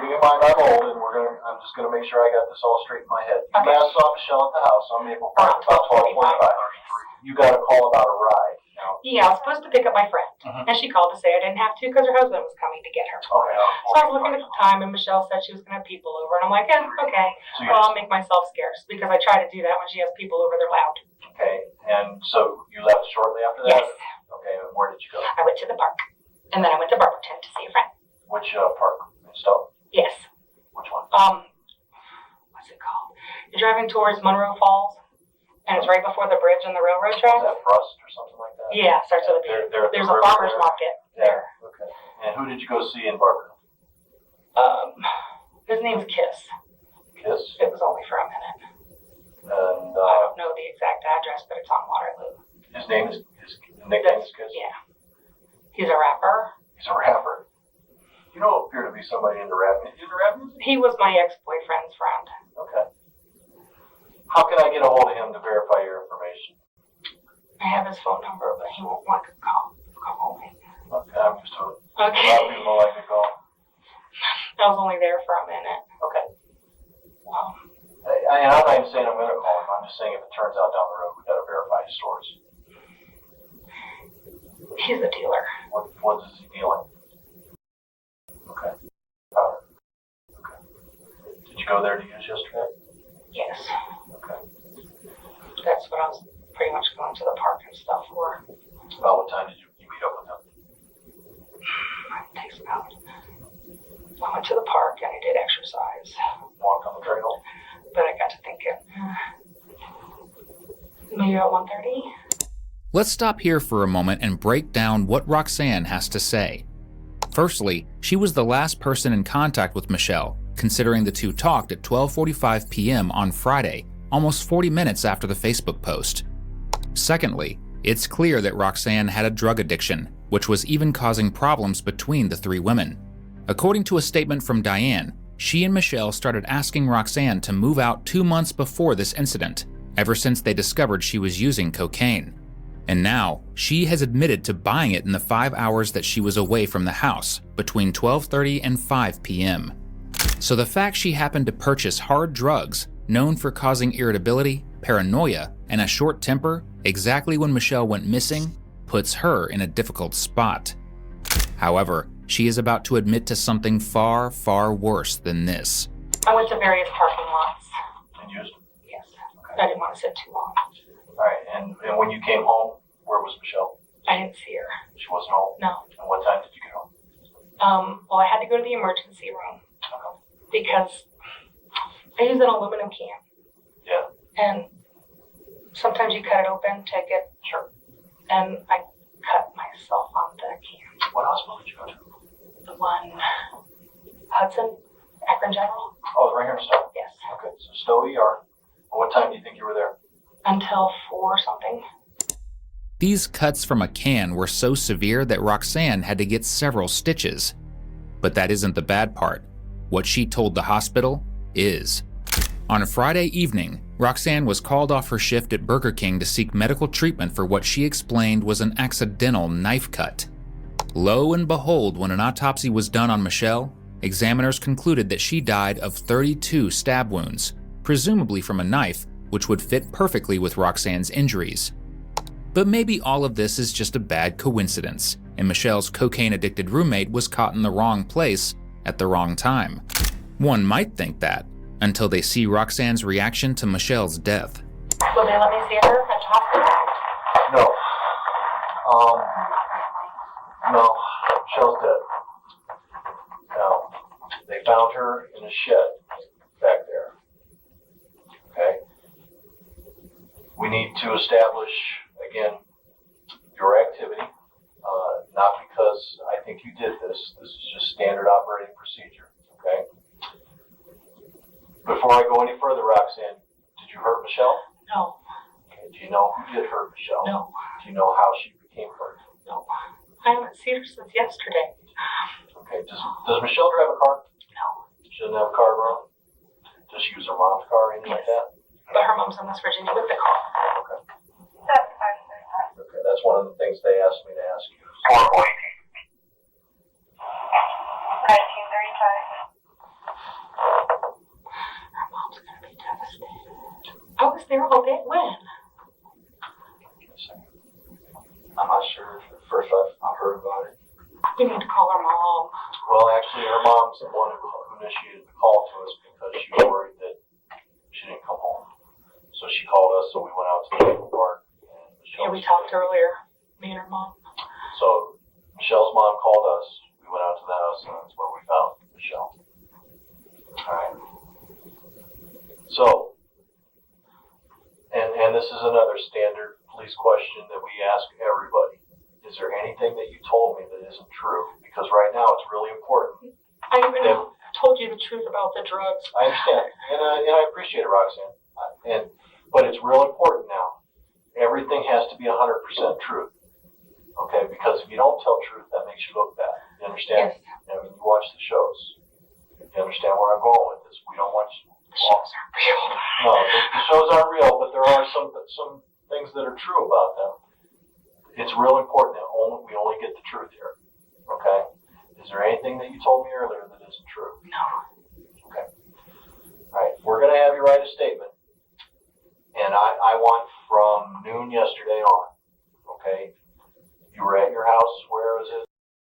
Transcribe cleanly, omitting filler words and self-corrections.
keeping in mind I'm old, and I'm just gonna make sure I got this all straight in my head. You last saw Michelle at the house on Maple Park about 12:45. You got a call about a ride. Yeah, I was supposed to pick up my friend, and she called to say I didn't have to because her husband was coming to get her. Okay. So I was looking at the time, and Michelle said she was going to have people over, and I'm like, yeah, okay. Well, I'll make myself scarce because I try to do that when she has people over. They're loud. Okay, and so you left shortly after that? Yes. Okay, and where did you go? I went to the park, and then I went to Barberton to see a friend. Which park? In Stowe? Yes. Which one? What's it called? You're driving towards Monroe Falls, and it's right before the bridge and the railroad tracks. Is that Brust or something like that? Yeah, starts with a B. There's a farmer's market there. Okay. And who did you go see in Barberton? His name's Kiss. Kiss? It was only for a minute. And I don't know the exact address, but it's on Waterloo. His nickname is Kiss? Yeah. He's a rapper. He's a rapper. You don't appear to be somebody into rap. Is he into rap music? He was my ex-boyfriend's friend. Okay. How can I get a hold of him to verify your information? I have his phone number, but he won't want to call me. Okay, I'm used to it. Okay. A lot of people don't like to call. I was only there for a minute. Okay. Wow. And I'm not even saying I'm going to call him. I'm just saying if it turns out down the road, we've got to verify his stories. He's a dealer. What is he dealing? Okay. Powder. Okay. Did you go there to use yesterday? Yes. Okay. That's what I was pretty much going to the park and stuff for. About what time did you meet up with him? It takes about. I went to the park and I did exercise. Walked on the trail? But I got to thinking, maybe at 1:30. Let's stop here for a moment and break down what Roxanne has to say. Firstly, she was the last person in contact with Michelle, considering the two talked at 12:45 p.m. on Friday, almost 40 minutes after the Facebook post. Secondly, it's clear that Roxanne had a drug addiction, which was even causing problems between the three women. According to a statement from Diane, she and Michelle started asking Roxanne to move out 2 months before this incident, ever since they discovered she was using cocaine. And now, she has admitted to buying it in the 5 hours that she was away from the house, between 12:30 and 5 p.m. So the fact she happened to purchase hard drugs, known for causing irritability, paranoia, and a short temper, exactly when Michelle went missing, puts her in a difficult spot. However, she is about to admit to something far, far worse than this. I went to various parking lots. And used them? Yes. Okay. I didn't want to sit too long. All right, and when you came home, where was Michelle? I didn't see her. She wasn't home? No. And what time did you get home? Well, I had to go to the emergency room because I use an aluminum can. Yeah. And sometimes you cut it open to get. Sure. And I cut myself on the can. What hospital did you go to? The one, Hudson, Akron General. Oh, right here in Stowe? Yes. Okay, so Stowe ER. What time do you think you were there? Until 4 something. These cuts from a can were so severe that Roxanne had to get several stitches. But that isn't the bad part. What she told the hospital is. On a Friday evening, Roxanne was called off her shift at Burger King to seek medical treatment for what she explained was an accidental knife cut. Lo and behold, when an autopsy was done on Michelle, examiners concluded that she died of 32 stab wounds, presumably from a knife, which would fit perfectly with Roxanne's injuries. But maybe all of this is just a bad coincidence, and Michelle's cocaine-addicted roommate was caught in the wrong place at the wrong time. One might think that, until they see Roxanne's reaction to Michelle's death. Will they let me see her at the hospital? No. No, Michelle's dead. Now, they found her in a shed back there. Okay? We need to establish, again, your activity. Not because I think you did this. This is just standard operating procedure. Okay? Before I go any further, Roxanne, did you hurt Michelle? No. Okay. Do you know who did hurt Michelle? No. Do you know how she became hurt? No. I haven't seen her since yesterday. Okay. Does Michelle drive a car? No. She doesn't have a car of her own? Does she use her mom's car or anything like that? But her mom's in West Virginia with the car. Okay. Okay, that's one of the things they asked me to ask you. 1935. I was there all day. When? I'm not sure. At first I've heard about it. We need to call her mom. Well, actually, her mom's the one who initiated the call to us because she was worried that she didn't come home. So she called us, so we went out to the local park. And Yeah, we talked earlier, me and her mom. So Michelle's mom called us. We went out to the house, and that's where we found Michelle. All right. So, and this is another standard police question that we ask everybody. Is there anything that you told me that isn't true? Because right now it's really important. I even told you the truth about the drugs. I understand, and I appreciate it, Roxanne. But it's real important now. Everything has to be 100% truth. Okay, because if you don't tell truth, that makes you look bad. You understand? Yes. I mean, you watch the shows. You understand where I'm going with this. We don't want you. The shows aren't real. No, the shows aren't real, but there are some things that are true about them. It's real important that we only get the truth here. Okay? Is there anything that you told me earlier that isn't true? No. Okay. All right. We're going to have you write a statement. And I want from noon yesterday on. Okay? You were at your house. Where is it?